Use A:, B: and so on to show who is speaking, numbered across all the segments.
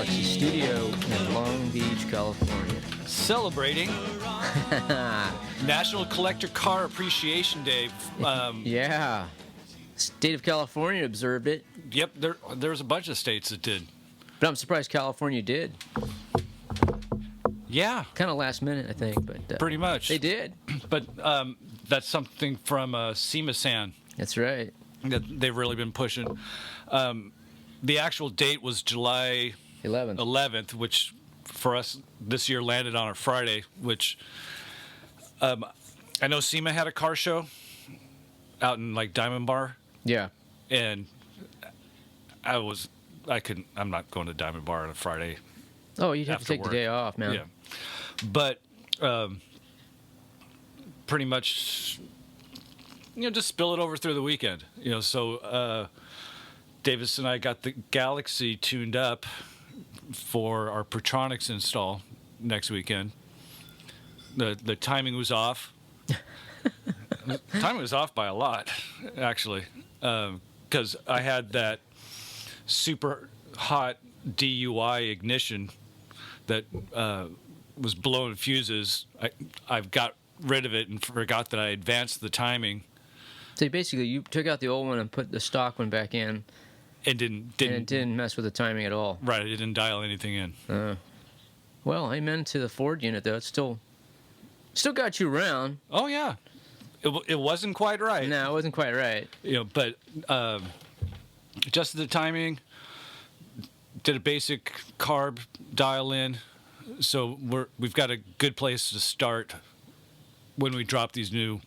A: Galaxie Studio in Long Beach, California.
B: Celebrating National Collector Car Appreciation Day.
A: Yeah. State of California observed it.
B: Yep, there's a bunch of states that did.
A: But I'm surprised California did.
B: Yeah.
A: Kind of last minute, I think. But
B: Pretty much.
A: They did.
B: But that's something from SEMA-san
A: That's right.
B: that they've really been pushing. The actual date was July 11th, which for us this year landed on a Friday, which I know SEMA had a car show out in like Diamond Bar.
A: Yeah.
B: And I'm not going to Diamond Bar on a Friday.
A: Oh, you'd have to
B: After
A: take
B: work.
A: the day off, man.
B: Yeah. But pretty much, just spill it over through the weekend. So Davis and I got the Galaxie tuned up for our Pertronics install next weekend. The timing was off. The timing was off by a lot, actually, because I had that super hot DUI ignition that was blowing fuses. I've got rid of it and forgot that I advanced the timing.
A: So basically, you took out the old one and put the stock one back in.
B: And
A: And it didn't mess with the timing at all.
B: Right, I didn't dial anything in.
A: Well, amen to the Ford unit, though. It's still got you around.
B: Oh, yeah. It wasn't quite right.
A: No, it wasn't quite right.
B: But adjusted the timing, did a basic carb dial in. So we've got a good place to start when we drop these new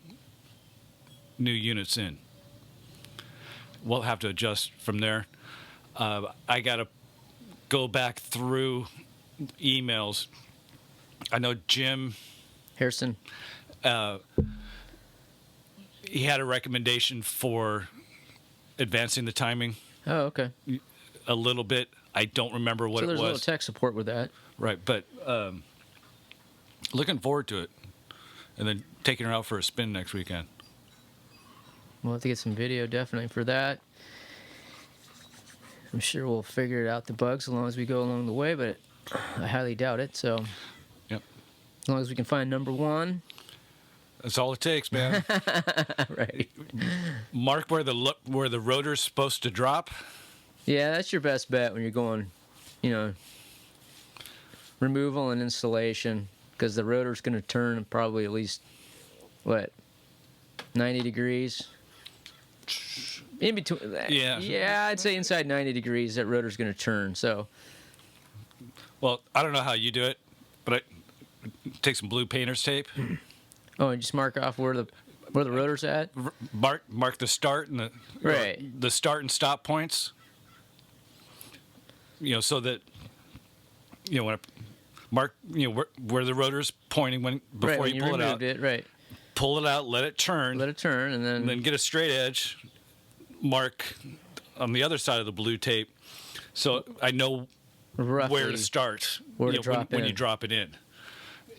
B: units in. We'll have to adjust from there. I got to go back through emails. I know Jim
A: Harrison.
B: He had a recommendation for advancing the timing
A: Oh, okay.
B: a little bit. I don't remember what
A: So
B: it
A: there's a little
B: was.
A: tech support with that.
B: Right, but looking forward to it. And then taking her out for a spin next weekend.
A: We'll have to get some video definitely for that. I'm sure we'll figure it out, the bugs, as long as we go along the way, but I highly doubt it. So
B: Yep.
A: as long as we can find number one.
B: That's all it takes, man.
A: Right.
B: Mark where the rotor's supposed to drop.
A: Yeah, that's your best bet when you're going, removal and installation, because the rotor's going to turn probably at least, 90 degrees? In between.
B: Yeah.
A: Yeah, I'd say inside 90 degrees, that rotor's going to turn. So,
B: Well, I don't know how you do it, but I take some blue painter's tape.
A: and just mark off where the rotor's at?
B: Mark the start and
A: Right.
B: the start and stop points. So that when I mark where the rotor's pointing before
A: when
B: you pull it out.
A: Right.
B: Pull it out, let it turn.
A: Let it turn, and then
B: Get a straight edge. Mark on the other side of the blue tape, so I know
A: roughly
B: where to start.
A: where to drop
B: when
A: in.
B: you drop it in.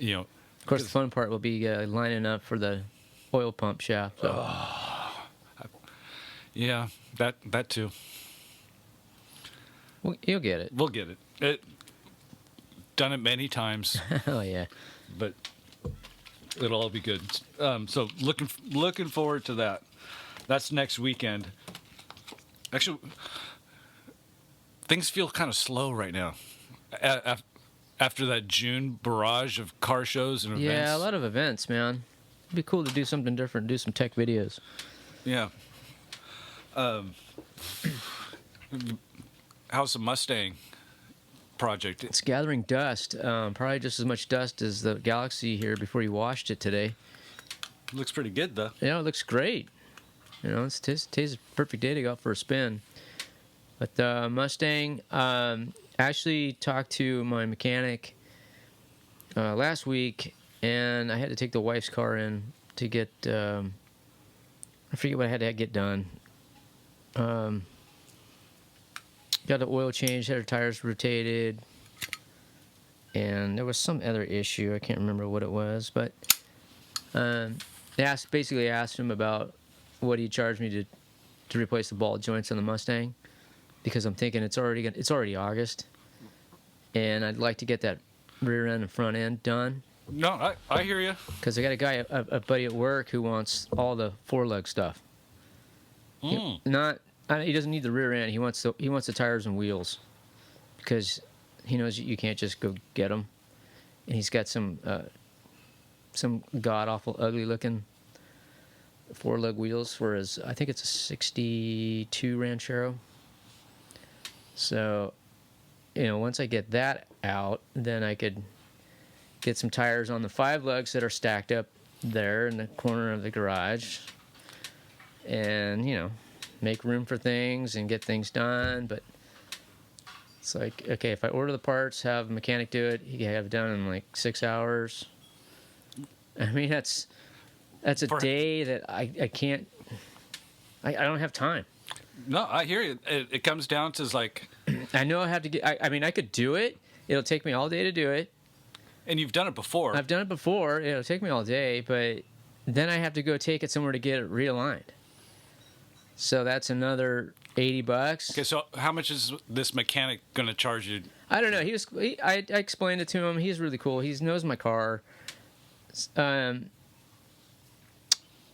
A: Of course, the fun part will be lining up for the oil pump shaft. So.
B: Yeah, that too.
A: Well, you'll get it.
B: We'll get it. Done it many times,
A: Oh, yeah.
B: but it'll all be good. So looking forward to that. That's next weekend. Actually, things feel kind of slow right now. After that June barrage of car shows and events.
A: Yeah, a lot of events, man. It'd be cool to do something different, do some tech videos.
B: Yeah. How's the Mustang project?
A: It's gathering dust, probably just as much dust as the Galaxie here before you washed it today.
B: Looks pretty good, though.
A: Yeah, it looks great. Today's a perfect day to go out for a spin. But the Mustang, actually talked to my mechanic last week, and I had to take the wife's car in to get, I forget what I had to get done. Got the oil changed, had her tires rotated, and there was some other issue. I can't remember what it was, but basically asked him about what he charged me to replace the ball joints on the Mustang, because I'm thinking it's already August, and I'd like to get that rear end and front end done.
B: No, I hear you.
A: Because I got a guy, a buddy at work, who wants all the four-lug stuff. He doesn't need the rear end. He wants the tires and wheels, because he knows you can't just go get them. And he's got some god awful ugly looking four-lug wheels for his. I think it's a '62 Ranchero. So, once I get that out, then I could get some tires on the 5 lugs that are stacked up there in the corner of the garage, and make room for things and get things done. But it's like, okay, if I order the parts, have a mechanic do it, he can have it done in like 6 hours. I mean, that's a day that I can't. I don't have time.
B: No, I hear you. It comes down to like,
A: I know I have to get. I mean, I could do it. It'll take me all day to do it.
B: And you've done it before.
A: I've done it before. It'll take me all day, but then I have to go take it somewhere to get it realigned. So that's another $80.
B: Okay, so how much is this mechanic going to charge you?
A: I don't know. I explained it to him. He's really cool. He knows my car.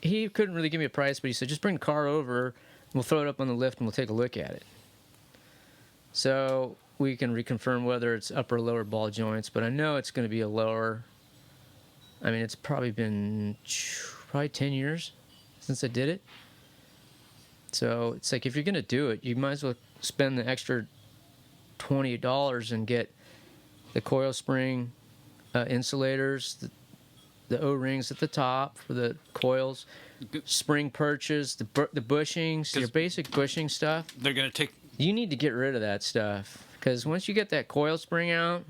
A: He couldn't really give me a price, but he said, just bring the car over. We'll throw it up on the lift and we'll take a look at it. So we can reconfirm whether it's upper or lower ball joints, but I know it's going to be a lower. I mean, it's probably been 10 years since I did it. So it's like, if you're going to do it, you might as well spend the extra $20 and get the coil spring insulators, the O-rings at the top for the coils, spring perches, the bushings, your basic bushing stuff.
B: They're going to take...
A: You need to get rid of that stuff, because once you get that coil spring out,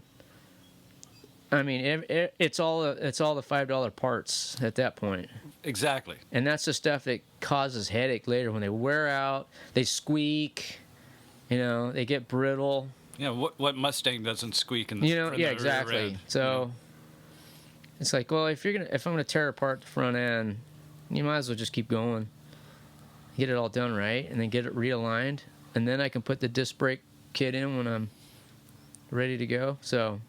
A: I mean, it's all the $5 parts at that point.
B: Exactly.
A: And that's the stuff that causes headache later when they wear out, they squeak, they get brittle.
B: Yeah, what Mustang doesn't squeak in the
A: yeah, exactly. So it's like, well, if I'm gonna tear apart the front end, you might as well just keep going, get it all done right, and then get it realigned, and then I can put the disc brake kit in when I'm ready to go. So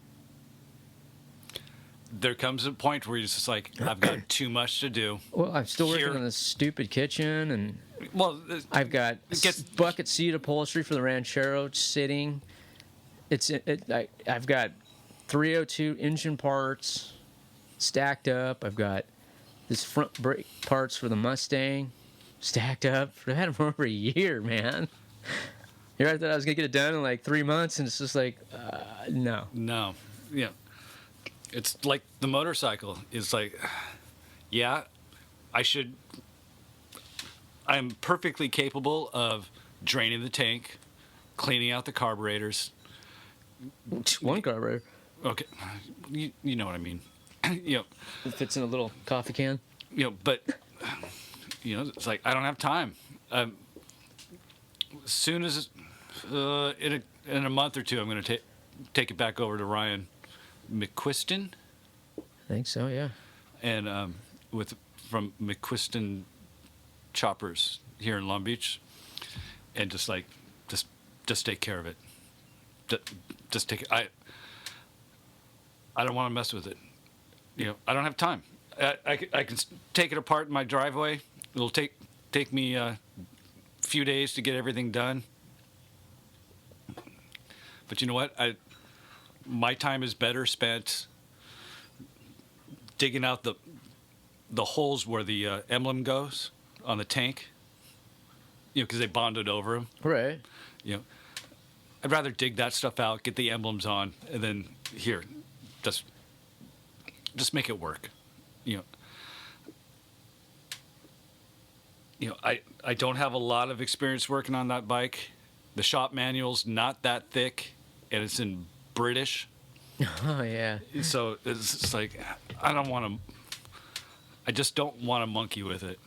B: there comes a point where you're just like, I've got too much to do.
A: Well, I'm still working on this stupid kitchen, and I've got bucket seat upholstery for the Ranchero sitting. I've got 302 engine parts stacked up. I've got this front brake parts for the Mustang stacked up. I've had them for over a year, man. I thought I was gonna get it done in like 3 months, and it's just like, no.
B: Yeah. It's like the motorcycle. It's like, yeah, I'm perfectly capable of draining the tank, cleaning out the carburetors.
A: One carburetor.
B: Okay. You know what I mean.
A: It fits in a little coffee can.
B: But, it's like, I don't have time. As soon as, in a month or two, I'm going to take it back over to Ryan McQuiston.
A: I think so, yeah.
B: And from McQuiston Choppers here in Long Beach, and just take care of it. Just take it. I don't want to mess with it. I don't have time. I can take it apart in my driveway. It'll take me a few days to get everything done. But you know what? My time is better spent digging out the holes where the emblem goes on the tank. Because they bonded over them.
A: Right.
B: I'd rather dig that stuff out, get the emblems on, and then here, just make it work. I don't have a lot of experience working on that bike. The shop manual's not that thick, and it's in British.
A: Oh yeah.
B: So it's like, I just don't want to monkey with it.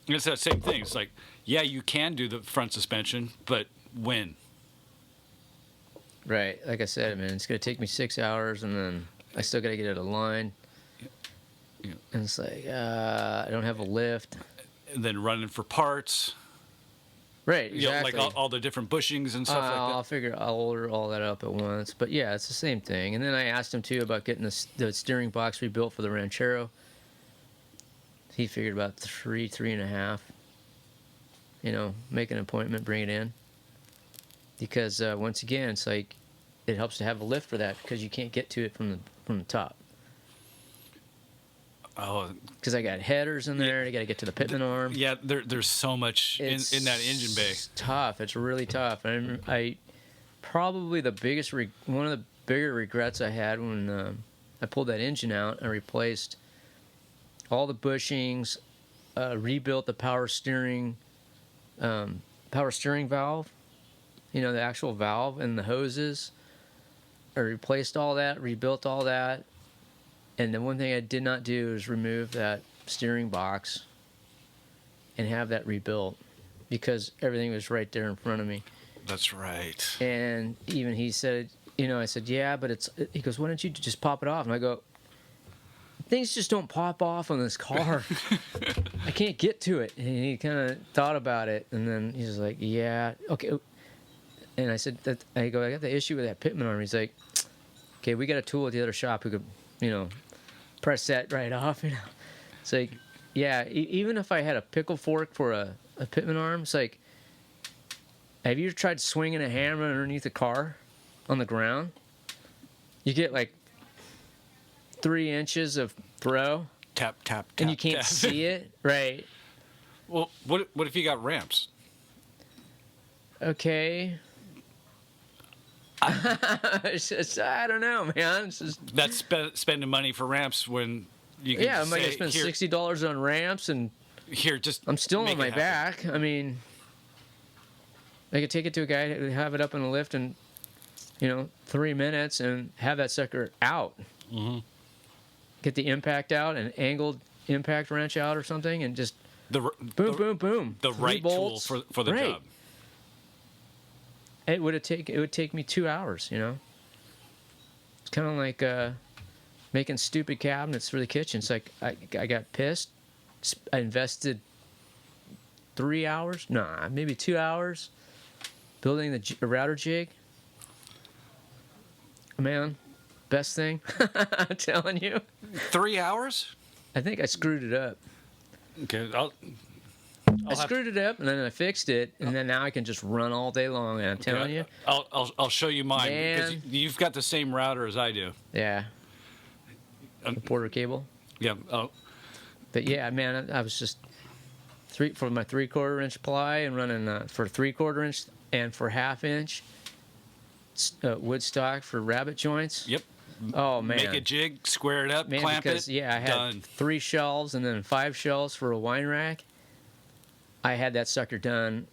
B: And it's that same thing. It's like, yeah, you can do the front suspension, but when?
A: Right. Like I said, man, it's gonna take me 6 hours, and then I still gotta get it aligned. And it's like, I don't have a lift.
B: And then running for parts.
A: Right,
B: You know,
A: exactly.
B: like all the different bushings and stuff like
A: I'll order all that up at once. But yeah, it's the same thing. And then I asked him too about getting the steering box rebuilt for the Ranchero. He figured about three and a half. You know, make an appointment, bring it in. Because once again, it's like it helps to have a lift for that because you can't get to it from the top.
B: Oh,
A: Because I got headers in there. I got to get to the pitman arm.
B: yeah. There's so much in that engine bay.
A: It's tough. It's really tough. And I probably one of the bigger regrets I had when I pulled that engine out. I replaced all the bushings, rebuilt the power steering valve. You know, the actual valve and the hoses. I replaced all that, rebuilt all that. And the one thing I did not do is remove that steering box and have that rebuilt because everything was right there in front of me.
B: That's right.
A: And even he said, you know, I said, yeah, but he goes, why don't you just pop it off? And I go, things just don't pop off on this car. I can't get to it. And he kind of thought about it. And then he's like, yeah, okay. And I said, I go, I got the issue with that pitman arm. He's like, okay, we got a tool at the other shop who could, you know, press that right off. You know, it's like, yeah, even if I had a pickle fork for a pitman arm, it's like, have you ever tried swinging a hammer underneath a car on the ground? You get like 3 inches of throw.
B: Tap, tap, tap.
A: And you can't
B: tap.
A: see it, right?
B: Well, what if you got ramps?
A: Okay. I don't know, man. It's just,
B: That's spending money for ramps when you can.
A: yeah, I'm
B: say,
A: gonna spend
B: here,
A: $60 on ramps, and
B: here, just
A: I'm still
B: make
A: on my
B: it happen.
A: back. I mean, I could take it to a guy who have it up in a lift in, 3 minutes and have that sucker out.
B: Mm-hmm.
A: Get the impact out, an angled impact wrench out or something, and just boom, boom.
B: The
A: 3
B: right tool
A: bolts.
B: for the
A: Right.
B: job.
A: It would take me 2 hours. It's kind of like making stupid cabinets for the kitchen. It's like I got pissed. I invested 3 hours, maybe 2 hours, building the router jig. Man, best thing. I'm telling you.
B: 3 hours?
A: I think I screwed it up.
B: Okay,
A: I screwed it up, and then I fixed it, and then now I can just run all day long. And I'm telling you,
B: I'll show you mine because
A: Man.
B: you've got the same router as I do.
A: yeah, the Porter cable.
B: Yeah. Oh,
A: But yeah, man, I was just for my 3/4 inch ply and running for 3/4 inch and for 1/2 inch wood stock for rabbit joints.
B: yep.
A: Oh man,
B: Make a jig, square it up,
A: man,
B: clamp
A: because
B: it.
A: yeah, I had
B: done.
A: 3 shelves and then 5 shelves for a wine rack. I had that sucker done.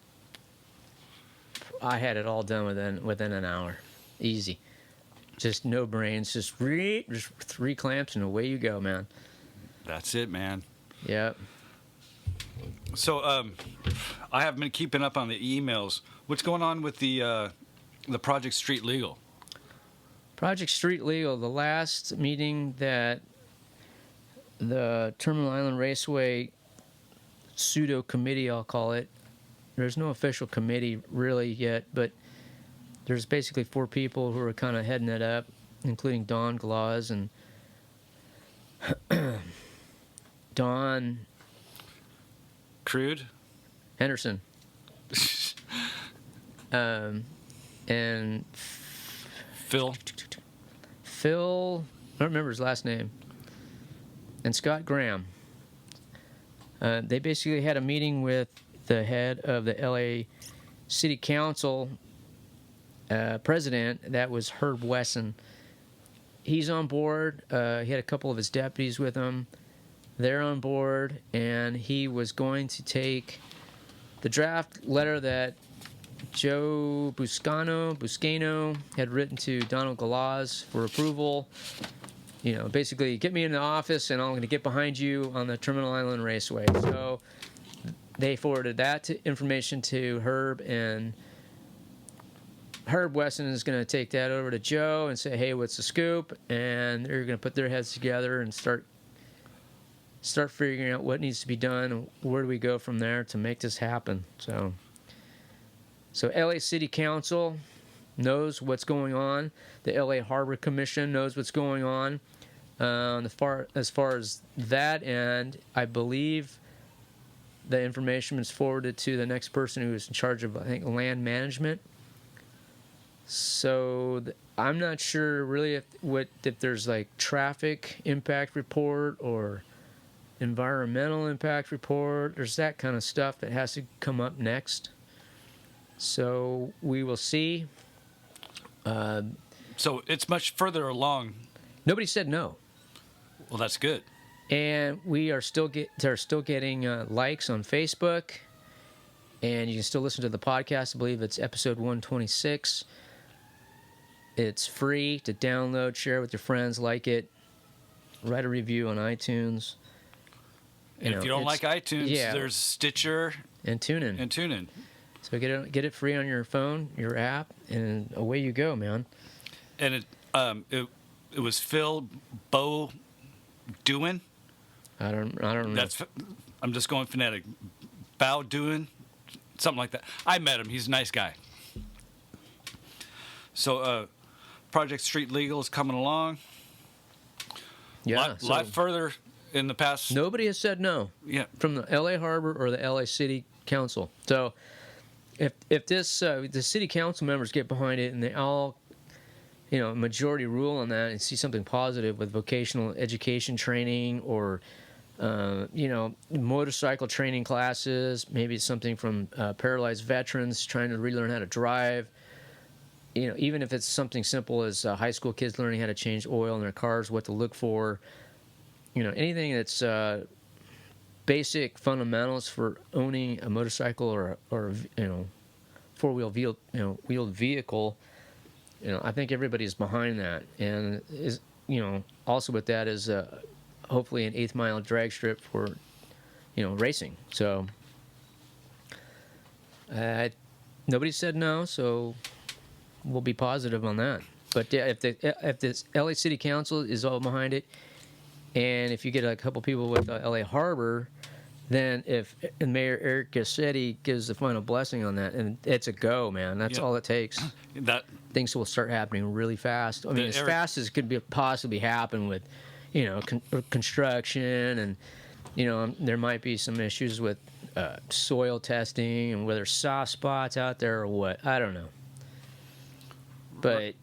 A: I had it all done within an hour, easy. Just no brains, just 3 clamps and away you go, man.
B: That's it, man.
A: Yep.
B: So, I have been keeping up on the emails. What's going on with the Project Street Legal?
A: Project Street Legal, the last meeting that the Terminal Island Raceway pseudo committee, I'll call it. There's no official committee really yet, but there's basically 4 people who are kind of heading it up, including Don Glaz and Don
B: Crude?
A: Henderson. And
B: Phil?
A: Phil, I don't remember his last name, and Scott Graham. They basically had a meeting with the head of the LA City Council president. That was Herb Wesson. He's on board. He had a couple of his deputies with him. They're on board, and he was going to take the draft letter that Joe Buscano had written to Donald Galaz for approval. Basically, get me in the office, and I'm going to get behind you on the Terminal Island Raceway. So they forwarded that information to Herb, and Herb Wesson is going to take that over to Joe and say, hey, what's the scoop? And they're going to put their heads together and start figuring out what needs to be done and where do we go from there to make this happen. So So LA City Council knows what's going on. The LA Harbor Commission knows what's going on. As far as that, and I believe the information is forwarded to the next person who is in charge of, I think, land management. So I'm not sure really if there's like traffic impact report or environmental impact report. There's that kind of stuff that has to come up next. So we will see.
B: So it's much further along.
A: Nobody said no.
B: Well, that's good.
A: And we are still getting likes on Facebook, and you can still listen to the podcast. I believe it's episode 126. It's free to download, share with your friends, like it, write a review on iTunes.
B: And if you don't like iTunes, there's Stitcher
A: and TuneIn. So get it free on your phone, your app, and away you go, man.
B: And it was Phil Bo Doin.
A: I don't know.
B: I'm just going phonetic. Bao Doin, something like that. I met him. He's a nice guy. So, Project Street Legal is coming along.
A: Yeah,
B: lot further in the past.
A: Nobody has said no.
B: Yeah,
A: from the LA Harbor or the LA City Council. So, if the city council members get behind it and they all, majority rule on that and see something positive with vocational education training or motorcycle training classes, maybe something from paralyzed veterans trying to relearn how to drive. Even if it's something simple as high school kids learning how to change oil in their cars, what to look for. Anything that's basic fundamentals for owning a motorcycle or four-wheel wheeled vehicle. I think everybody's behind that, and also with that is hopefully an 8th mile drag strip for racing. So nobody said no, so we'll be positive on that. But yeah, if this LA City Council is all behind it, and if you get a couple people with LA Harbor, then if Mayor Eric Garcetti gives the final blessing on that, and it's a go, man. That's all it takes. Things will start happening really fast. I mean, as fast as could possibly happen with, construction, and there might be some issues with soil testing and whether soft spots out there or what. I don't know. But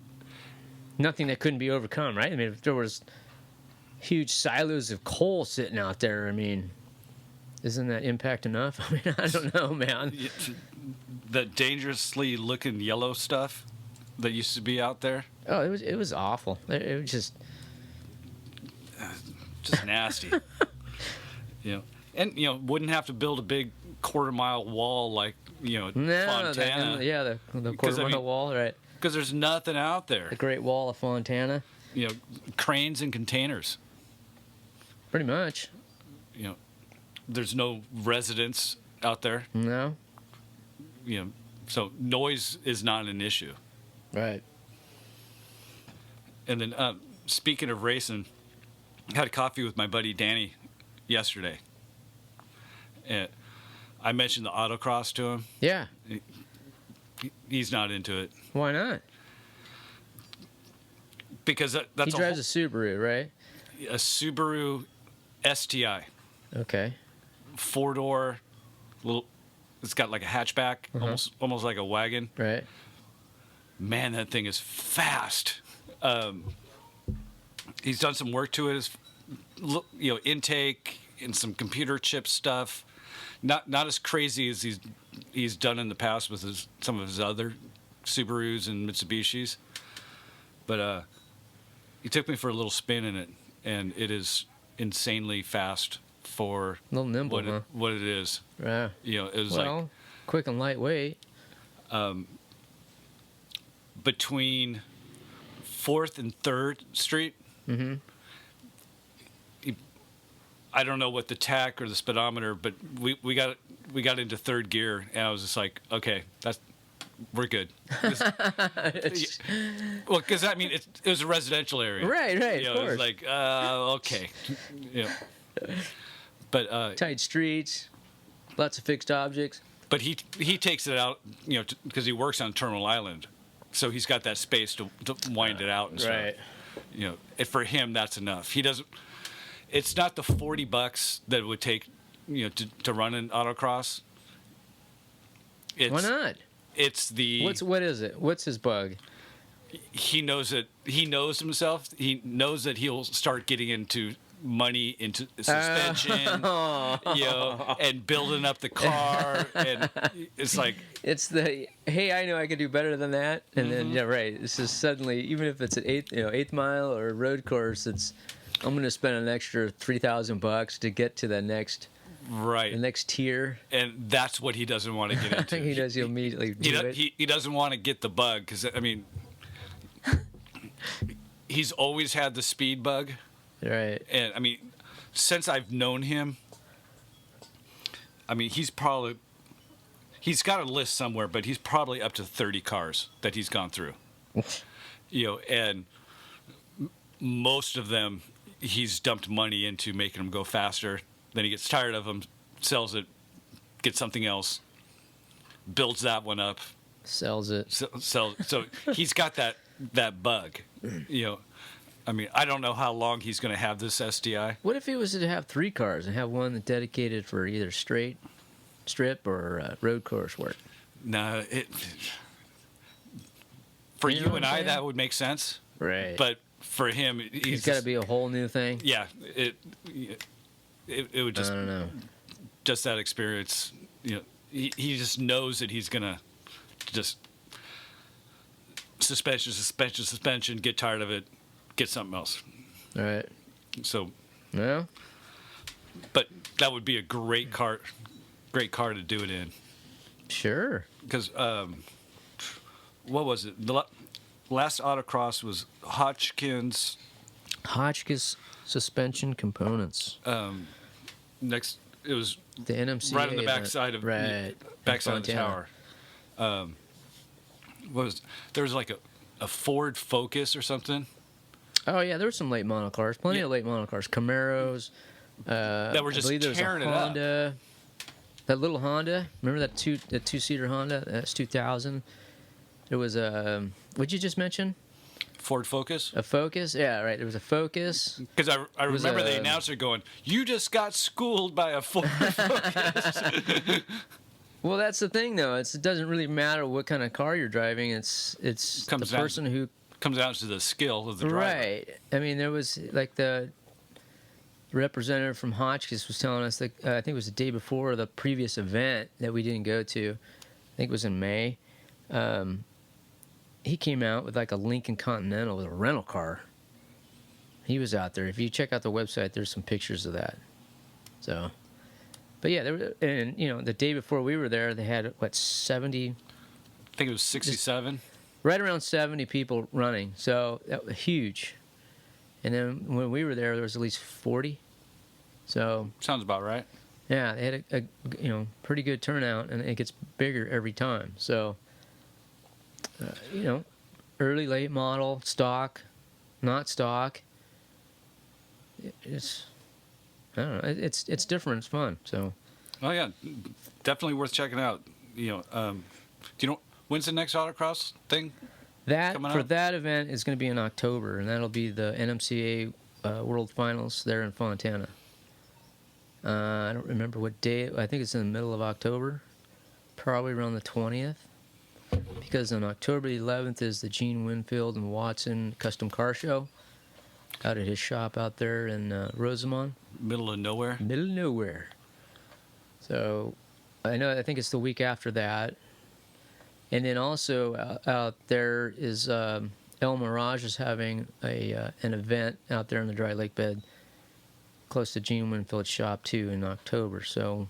A: nothing that couldn't be overcome, right? I mean, if there was huge silos of coal sitting out there, I mean, isn't that impact enough? I mean, I don't know, man.
B: The dangerously looking yellow stuff that used to be out there.
A: Oh, it was awful. It was just
B: nasty. And wouldn't have to build a big quarter-mile wall like Fontana.
A: The quarter-mile wall, right?
B: Because there's nothing out there.
A: The Great Wall of Fontana.
B: Cranes and containers.
A: Pretty much.
B: There's no residents out there.
A: No.
B: So noise is not an issue.
A: Right.
B: And then, speaking of racing, I had coffee with my buddy Danny yesterday. And I mentioned the autocross to him.
A: Yeah.
B: He's not into it.
A: Why not?
B: Because that's
A: he drives a Subaru, right?
B: A Subaru STI.
A: Okay.
B: 4-door, little. It's got like a hatchback, almost like a wagon.
A: Right.
B: Man, that thing is fast. He's done some work to it, intake and some computer chip stuff. Not as crazy as he's done in the past with some of his other Subarus and Mitsubishis. But he took me for a little spin in it, and it is insanely fast for
A: a little nimble,
B: what it is.
A: Yeah.
B: It was
A: quick and lightweight.
B: Between 4th and 3rd Street.
A: Mm-hmm.
B: I don't know what the tach or the speedometer, but we got into 3rd gear, and I was just like, okay, we're good. Well, because I mean, it was a residential area,
A: right? Of course.
B: It was like, okay, But
A: tight streets, lots of fixed objects.
B: But he takes it out, because he works on Terminal Island, so he's got that space to wind it out and stuff.
A: Right.
B: And for him, that's enough. He doesn't. It's not the $40 that it would take, to run an autocross.
A: Why not?
B: It's the.
A: What is it? What's his bug?
B: He knows it. He knows himself. He knows that he'll start getting into money, into suspension, and building up the car, and it's like
A: it's the hey, I know I could do better than that, and then right. This is suddenly, even if it's an eighth mile or a road course, I'm going to spend an extra $3,000 to get to the next.
B: Right.
A: The next tier.
B: And that's what he doesn't want to get into.
A: He does. He immediately do it.
B: He doesn't want to get the bug because, he's always had the speed bug.
A: Right.
B: And, since I've known him, he's got a list somewhere, but he's probably up to 30 cars that he's gone through. And most of them he's dumped money into making them go faster. Then he gets tired of them, sells it, gets something else, builds that one up,
A: sells it.
B: So he's got that bug. I don't know how long he's going to have this STI.
A: What if he was to have 3 cars and have one dedicated for either straight, strip, or road course work?
B: No, for you and I, that would make sense.
A: Right.
B: But for him,
A: he's got to be a whole new thing.
B: Yeah. It would just.
A: I don't know.
B: Just that experience, he just knows that he's gonna just suspension, get tired of it, get something else.
A: All right.
B: So.
A: Yeah.
B: But that would be a great car to do it in.
A: Sure.
B: Because what was it? The last autocross was Hotchkiss
A: suspension components.
B: Next, it was
A: the NMCA
B: right on the backside of
A: the
B: tower. There was like a Ford Focus or something.
A: Oh yeah, there were some late model cars, plenty of late model cars, Camaros.
B: That were just tearing it up.
A: That little Honda, remember that two-seater Honda? That's 2000. There was a what'd you just mention?
B: Ford Focus?
A: A Focus? Yeah, right. There was a Focus.
B: Because I remember the announcer going, "You just got schooled by a Ford Focus."
A: Well, that's the thing, though. It doesn't really matter what kind of car you're driving. It's the person who
B: comes down to the skill of the driver.
A: Right. There was like the representative from Hotchkiss was telling us that I think it was the day before the previous event that we didn't go to. I think it was in May. He came out with like a Lincoln Continental with a rental car. He was out there. If you check out the website, there's some pictures of that. So, but yeah, the day before we were there, they had 70.
B: I think it was 67.
A: Right around 70 people running. So that was huge. And then when we were there was at least 40. So
B: sounds about right.
A: Yeah, they had a pretty good turnout, and it gets bigger every time. So. Early, late model, stock, not stock. It's, I don't know. It's different. It's fun. So.
B: Oh yeah, definitely worth checking out. Do you know when's the next autocross thing?
A: That event is going to be in October, and that'll be the NMCA World Finals there in Fontana. I don't remember what day. I think it's in the middle of October, probably around the 20th. Because on October 11th is the Gene Winfield and Watson Custom Car Show out at his shop out there in Rosamond.
B: Middle of nowhere?
A: Middle of nowhere. So I think it's the week after that. And then also out there is El Mirage is having an event out there in the dry lake bed close to Gene Winfield's shop too in October. So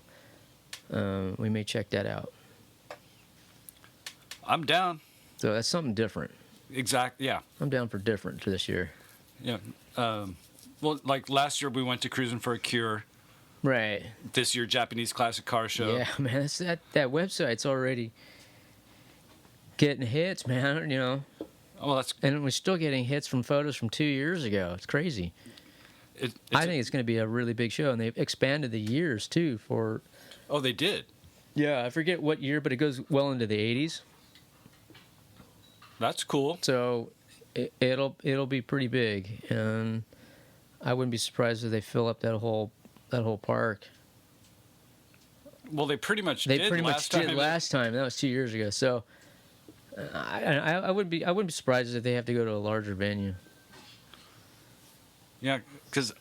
A: we may check that out.
B: I'm down.
A: So that's something different.
B: Exactly. Yeah.
A: I'm down for different for this year.
B: Yeah. Well, like last year we went to Cruising for a Cure.
A: Right.
B: This year, Japanese Classic Car Show.
A: Yeah, man, that website's already getting hits, man.
B: Well,
A: and we're still getting hits from photos from 2 years ago. It's crazy. I think it's going to be a really big show, and they've expanded the years too.
B: Oh, they did.
A: Yeah, I forget what year, but it goes well into the 80s.
B: That's cool.
A: So it'll be pretty big, and I wouldn't be surprised if they fill up that whole park.
B: Well, they pretty much
A: They
B: did
A: pretty
B: last
A: much did
B: time.
A: last time. That was 2 years ago. So I wouldn't be surprised if they have to go to a larger venue.
B: Yeah, because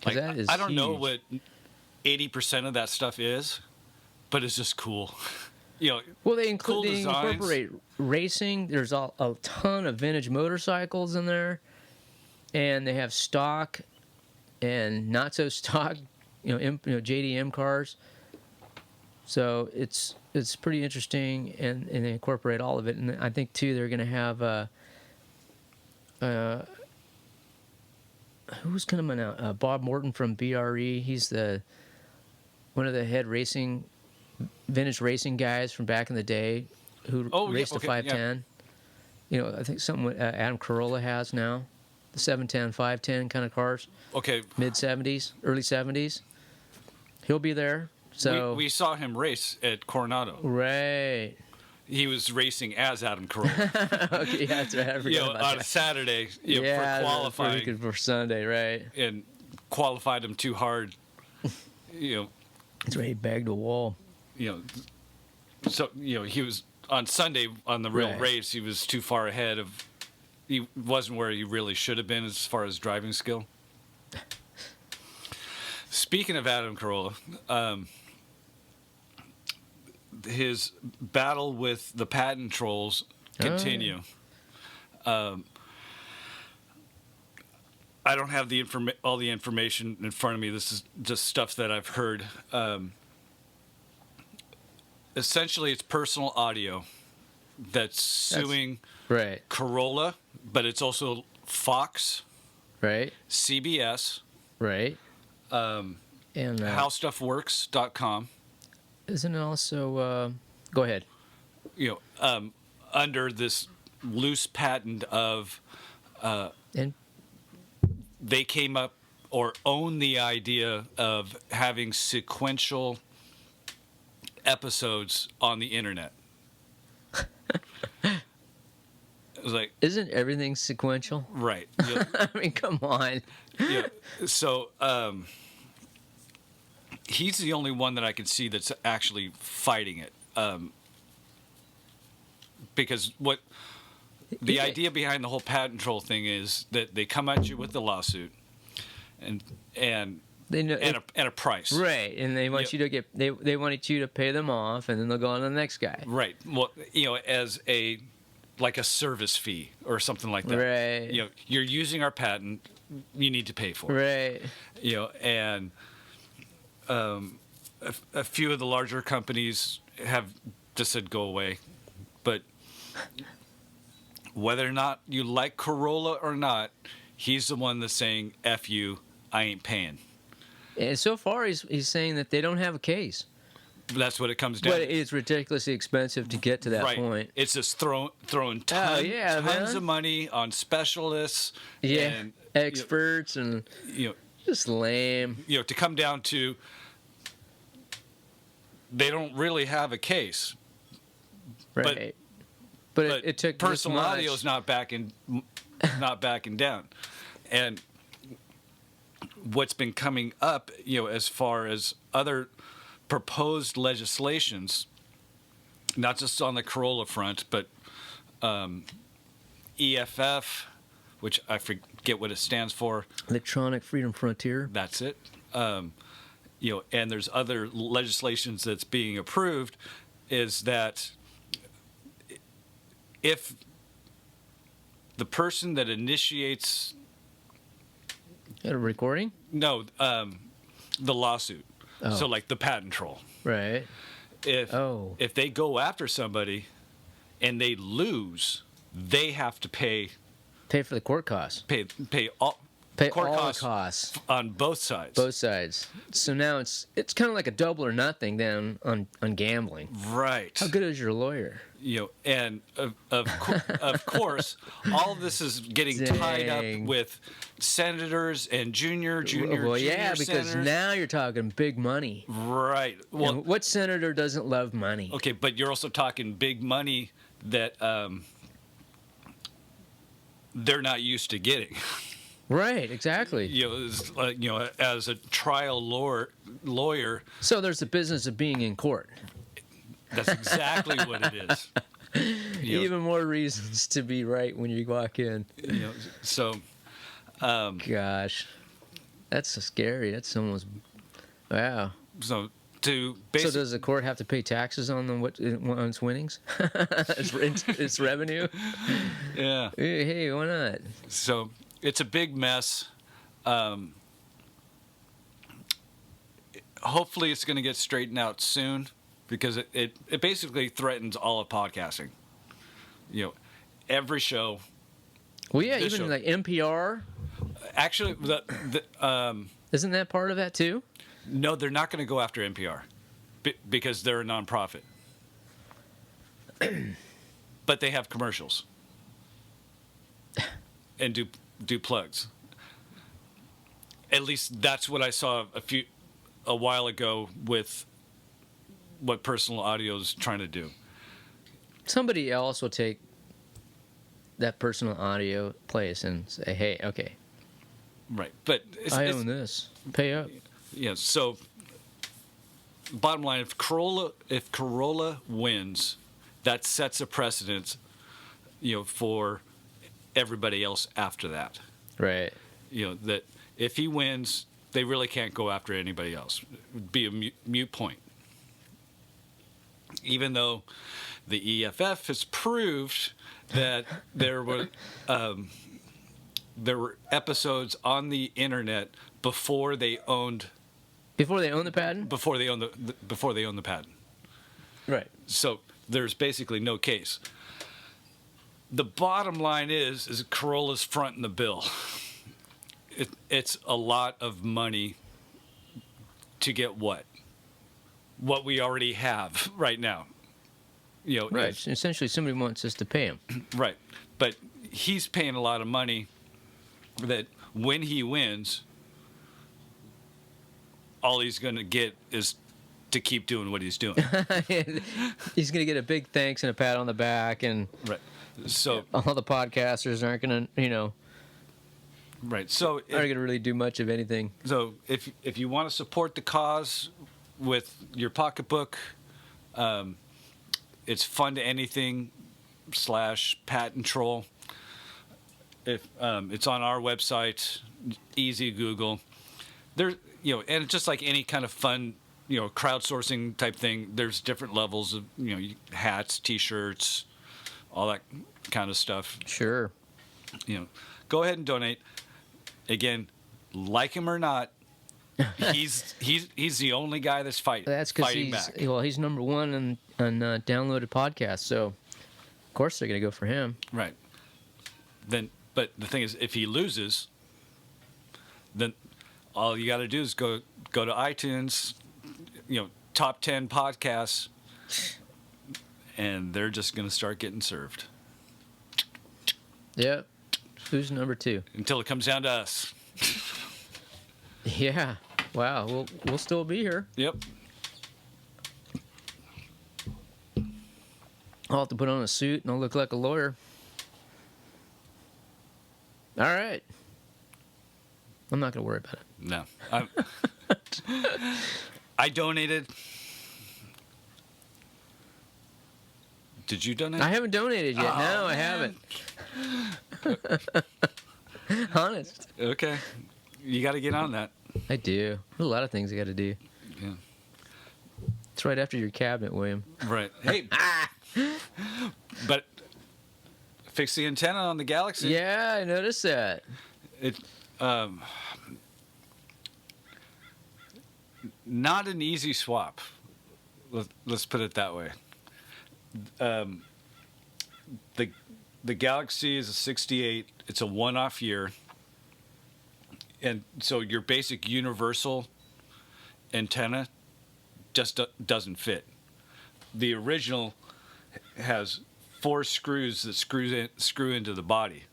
B: like,
A: that is
B: I don't know
A: huge.
B: what 80% of that stuff is, but it's just cool. You know,
A: Well, they
B: cool designs.
A: incorporate racing. There's a ton of vintage motorcycles in there, and they have stock and not so stock, JDM cars. So it's pretty interesting, and they incorporate all of it. And I think too they're going to have who's coming out? Bob Morton from BRE. He's one of the head vintage racing guys from back in the day who raced the 510. Yeah. I think something Adam Carolla has now, the 710, 510 kind of cars.
B: Okay.
A: Mid 70s, early 70s. He'll be there. So
B: we saw him race at Coronado.
A: Right.
B: He was racing as Adam Carolla.
A: Okay, yeah, that's right. I forgot about
B: on
A: that.
B: a Saturday,
A: Yeah,
B: for qualifying,
A: for Sunday, right?
B: and qualified him too hard.
A: That's right. He bagged a wall.
B: So he was on Sunday on the real
A: Right.
B: race. He was too far ahead of. He wasn't where he really should have been as far as driving skill. Speaking of Adam Carolla, his battle with the patent trolls continue. I don't have all the information in front of me. This is just stuff that I've heard. Essentially, it's personal audio that's suing
A: Right.
B: Corolla, but it's also Fox,
A: Right.
B: CBS,
A: Right.
B: and HowStuffWorks.com.
A: Isn't it also? Go ahead.
B: Under this loose patent of
A: And
B: they came up or own the idea of having sequential episodes on the internet. It was like,
A: isn't everything sequential?
B: right.
A: I mean, come on.
B: So he's the only one that I can see that's actually fighting it. Because what the idea behind the whole patent troll thing is that they come at you with the lawsuit and
A: They know,
B: a price.
A: right, and they want you to get they want you to pay them off, and then they'll go on to the next guy.
B: Right. Well, as a service fee or something like that.
A: Right.
B: You're using our patent, you need to pay for
A: Right.
B: it. And a few of the larger companies have just said go away, but whether or not you like Corolla or not, he's the one that's saying F you, I ain't paying.
A: And so far, he's saying that they don't have a case.
B: That's what it comes down
A: But
B: to.
A: it's ridiculously expensive to get to that
B: Right.
A: point.
B: It's just throwing tons
A: man.
B: of money on specialists.
A: Yeah,
B: And,
A: experts and just lame.
B: to come down to they don't really have a case.
A: Right. But it took this
B: personal
A: much.
B: audio's not backing down. And what's been coming up, as far as other proposed legislations, not just on the Corolla front, but EFF, which I forget what it stands for.
A: Electronic Freedom Frontier.
B: That's it. And there's other legislations that's being approved, is that if the person that initiates
A: Got a recording?
B: the lawsuit,
A: Oh.
B: so like the patent troll,
A: Right.
B: if they go after somebody and they lose, they have to pay
A: Pay for the court costs.
B: pay all
A: Pay
B: court
A: all the
B: costs
A: costs.
B: on both sides.
A: Both sides. So now it's kind of like a double or nothing then on gambling.
B: Right.
A: How good is your lawyer?
B: And of course, all of this is getting tied up
A: Dang.
B: with senators and junior
A: Yeah, because
B: senators.
A: now you're talking big money.
B: Right.
A: Well,
B: Well,
A: what senator doesn't love money?
B: okay, but you're also talking big money that they're not used to getting.
A: Right, exactly.
B: As a trial lawyer,
A: So there's the business of being in court.
B: that's exactly what it is.
A: Even more reasons to be right when you walk in.
B: So
A: Gosh, that's so scary. That's almost wow.
B: so to
A: So
B: basically
A: does the court have to pay taxes on on its winnings? It's revenue.
B: yeah.
A: Hey, why not?
B: So it's a big mess. Hopefully, it's going to get straightened out soon because it basically threatens all of podcasting. Every show.
A: Well, yeah,
B: This
A: even
B: show.
A: like NPR.
B: Actually,
A: Isn't that part of that too?
B: no, they're not going to go after NPR because they're a nonprofit. But they have commercials and do plugs. At least that's what I saw a while ago with what Personal Audio is trying to do.
A: Somebody else will take that personal audio place and say, "Hey, okay,
B: Right, but
A: I own this. Pay up."
B: Yeah. So, bottom line, if Corolla wins, that sets a precedent, for everybody else after that.
A: Right.
B: That if he wins, they really can't go after anybody else. It would be a mute point. Even though the EFF has proved that there were episodes on the internet before they owned
A: the patent.
B: before they owned the patent.
A: Right.
B: So there's basically no case. The bottom line is Corolla's fronting the bill. It's a lot of money to get what we already have right now.
A: Right. Essentially, somebody wants us to pay him.
B: Right. But he's paying a lot of money that when he wins, all he's going to get is to keep doing what he's doing.
A: He's going to get a big thanks and a pat on the back, and
B: Right. So
A: all the podcasters aren't going to,
B: right. So
A: aren't going to really do much of anything.
B: So if you want to support the cause with your pocketbook, it's fund to anything / patent troll. If it's on our website, easy Google. There, and just like any kind of fun, crowdsourcing type thing, there's different levels of hats, T-shirts, all that kind of stuff.
A: Sure.
B: Go ahead and donate. Again, like him or not, he's the only guy that's
A: That's because
B: fighting back.
A: he's number one on downloaded podcasts, so of course they're going to go for him.
B: Right. But the thing is, if he loses, then all you got to do is go to iTunes, top 10 podcasts, and they're just going to start getting served.
A: Yep. Who's number 2?
B: Until it comes down to us.
A: Yeah. Wow. We'll still be here.
B: Yep.
A: I'll have to put on a suit and I'll look like a lawyer. All right. I'm not going to worry about it.
B: No. I donated. Did you donate?
A: I haven't donated yet.
B: Oh,
A: No, I
B: man.
A: haven't. Honest.
B: Okay. You got to get on that.
A: I do. There's a lot of things I got to do.
B: Yeah.
A: It's right after your cabinet, William.
B: Right. Hey. But fix the antenna on the Galaxie.
A: Yeah, I noticed that.
B: It not an easy swap. Let's put it that way. The Galaxie is a 68. It's a one-off year. And so your basic universal antenna just doesn't fit. The original has 4 screws that screw into the body.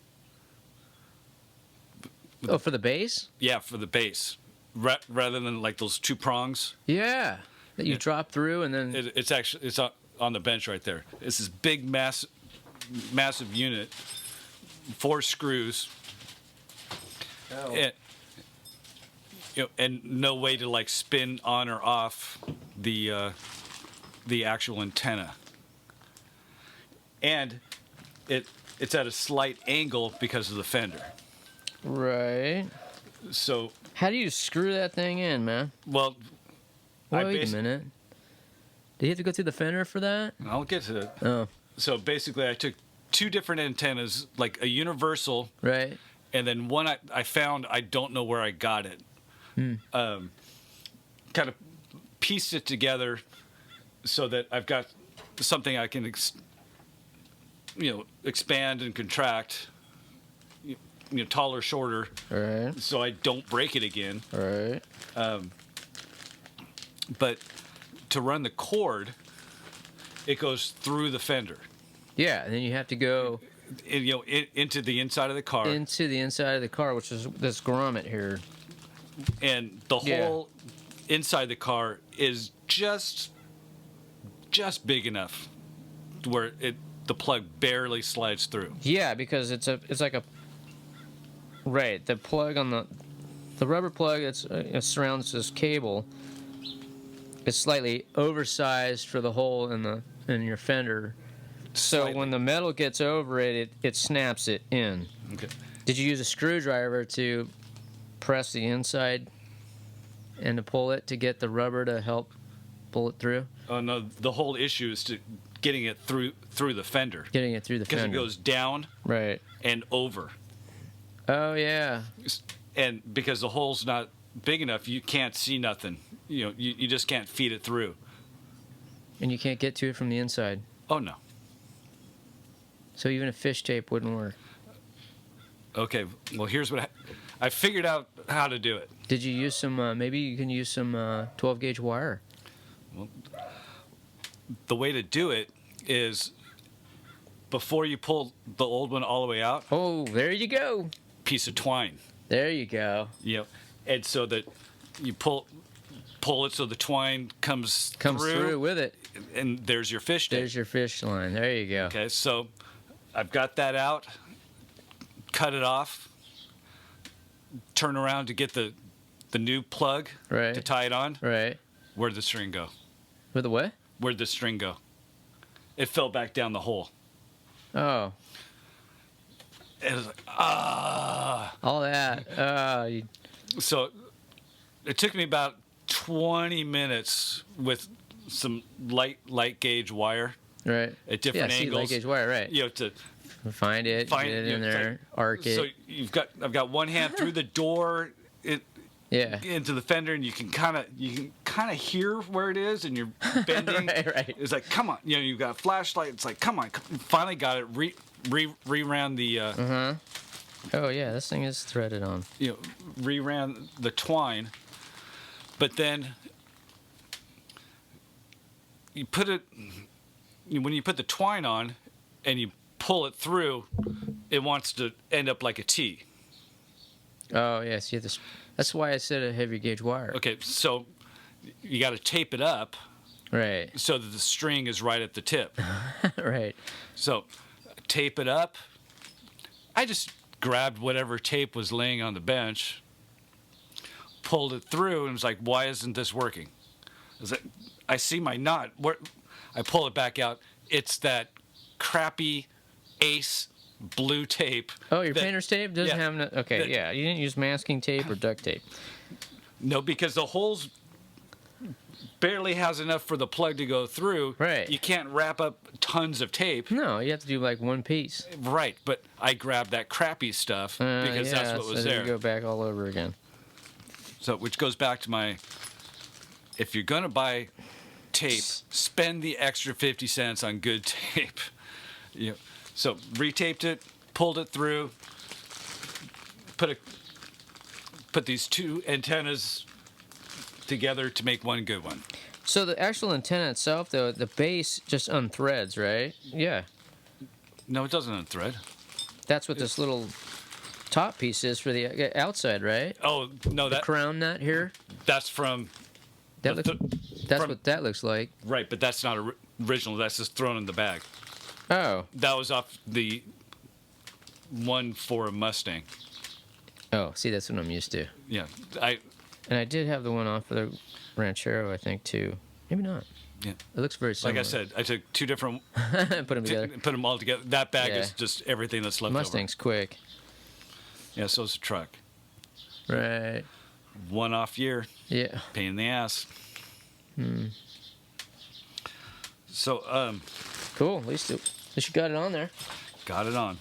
A: Oh, for the base?
B: Yeah, for the base, rather than like those 2 prongs.
A: Yeah, that you drop through and then.
B: It's actually on the bench right there. It's this big massive unit, 4 screws.
A: Oh.
B: And, and no way to like spin on or off the actual antenna. And it's at a slight angle because of the fender.
A: Right.
B: So
A: How do you screw that thing in, man?
B: well,
A: Wait a minute. Do you have to go through the fender for that?
B: I'll get to it.
A: Oh,
B: So basically, I took 2 different antennas, like a universal,
A: right.
B: and then one I found, I don't know where I got it. Kind of pieced it together so that I've got something I can expand and contract, taller, shorter,
A: Right.
B: so I don't break it again.
A: Right.
B: But to run the cord, it goes through the fender,
A: Yeah, and then you have to go
B: into the inside of the car.
A: into the inside of the car, which is this grommet here.
B: And the whole inside the car is just big enough to where the plug barely slides through.
A: Yeah, because it's like a right. The plug on the rubber plug that surrounds this cable is slightly oversized for the hole in your fender. So
B: Slightly.
A: when the metal gets over it, it snaps it in.
B: Okay.
A: Did you use a screwdriver to press the inside and to pull it to get the rubber to help pull it through?
B: Oh no, the whole issue is to getting it through the fender.
A: Getting it through the
B: Because it
A: fender.
B: goes down
A: Right.
B: and over.
A: Oh, yeah.
B: And because the hole's not big enough, you can't see nothing. You just can't feed it through.
A: And you can't get to it from the inside.
B: Oh no.
A: So even a fish tape wouldn't work.
B: Okay, well here's what I figured out how to do it.
A: Did you use some, maybe you can use some 12 gauge wire?
B: The way to do it is before you pull the old one all the way out,
A: Oh, there you go.
B: piece of twine.
A: There you go.
B: And so that you pull it so the twine comes
A: Through with it.
B: and there's your fish tape.
A: There's your fish line. There you go.
B: Okay, so I've got that out, cut it off, turn around to get the new plug
A: Right.
B: to tie it on.
A: Right.
B: Where'd the string go?
A: With the what?
B: Where'd the string go? It fell back down the hole.
A: Oh,
B: It was like,
A: all that.
B: So it took me about 20 minutes with some light gauge wire
A: Right.
B: at different
A: yeah,
B: angles.
A: light gauge wire, right.
B: To
A: Find it,
B: find
A: get it in
B: it's
A: there,
B: like-
A: arc it.
B: So I've got one hand through the door
A: Yeah.
B: into the fender, and you can kind of hear where it is, and you're bending.
A: Right.
B: It's like, come on, you've got a flashlight. It's like, come on, finally got it. Reran the
A: Oh, yeah, this thing is threaded on.
B: reran the twine, but then you put it when you put the twine on and you pull it through, it wants to end up like a T.
A: Oh, yes, you have to. That's why I said a heavy gauge wire.
B: Okay, so you got to tape it up
A: Right.
B: so that the string is right at the tip.
A: Right.
B: So tape it up. I just grabbed whatever tape was laying on the bench, pulled it through, and was like, why isn't this working? I see my knot. I pull it back out. It's that crappy Ace blue tape.
A: Oh, your painter's tape doesn't
B: yeah,
A: have no. Okay,
B: that-
A: yeah, you didn't use masking tape or duct tape.
B: No, because the holes barely has enough for the plug to go through.
A: Right.
B: You can't wrap up tons of tape.
A: No, you have to do like one piece.
B: Right, but I grabbed that crappy stuff because
A: yeah,
B: that's what was
A: so
B: there.
A: You go back all over again.
B: So, which goes back to my, if you're gonna buy tape, spend the extra 50 cents on good tape. So retaped it, pulled it through, put put these two antennas together to make one good one.
A: So the actual antenna itself, though, the base just unthreads, right? Yeah.
B: No, it doesn't unthread.
A: That's what this little top piece is for the outside, right?
B: Oh no,
A: The
B: that
A: crown nut here.
B: that's from
A: That
B: the
A: looks, that's
B: from-
A: what that looks like.
B: right, but that's not original. That's just thrown in the bag.
A: Oh.
B: That was off the one for a Mustang.
A: Oh, see, that's what I'm used to.
B: Yeah,
A: And I did have the one off of the Ranchero, I think, too. Maybe not.
B: Yeah.
A: It looks very similar.
B: like I said, I took two different,
A: Put them together.
B: put them all together. That bag
A: Yeah.
B: is just everything that's left
A: Mustang's quick.
B: over. Yeah, so it's a truck.
A: Right.
B: One off year,
A: Yeah.
B: pain in the ass. So,
A: Cool. At least you got it on there.
B: got it on.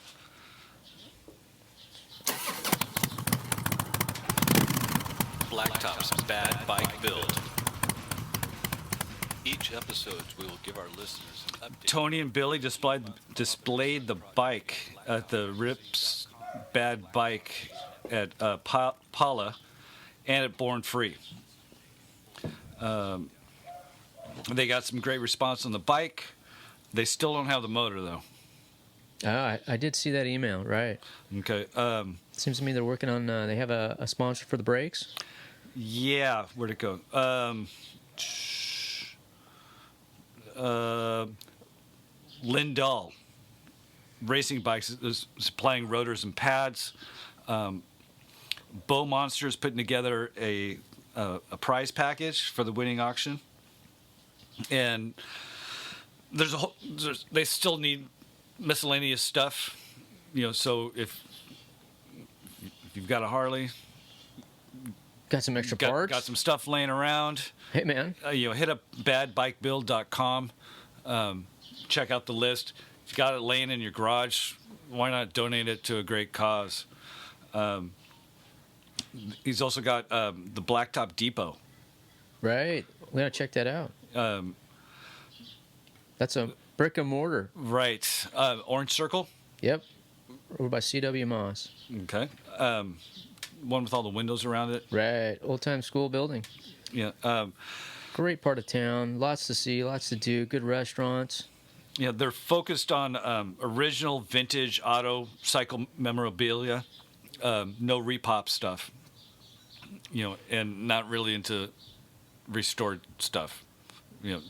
C: Blacktop's Bad Bike Build. Each episode, we will give our listeners an update.
B: Tony and Billy displayed the bike at the Rips Bad Bike at Paula and at Born Free. They got some great response on the bike. They still don't have the motor though.
A: Oh, I did see that email. Right.
B: Okay.
A: Seems to me they're working on. They have a sponsor for the brakes.
B: Yeah, where'd it go? Lindahl Racing Bikes is supplying rotors and pads. Bow Monster is putting together a prize package for the winning auction, and they still need miscellaneous stuff, So if you've got a Harley,
A: Got some extra parts.
B: got some stuff laying around,
A: Hey, man.
B: hit up badbikebuild.com. Check out the list. If you got it laying in your garage, why not donate it to a great cause? He's also got the Blacktop Depot.
A: Right. We gotta check that out. That's a brick and mortar.
B: Right. Orange Circle.
A: Yep. Over by C.W. Moss.
B: Okay. One with all the windows around it.
A: Right. Old time school building.
B: Yeah.
A: Great part of town. Lots to see. Lots to do. Good restaurants.
B: Yeah. They're focused on original vintage auto cycle memorabilia. No repop stuff. And not really into restored stuff.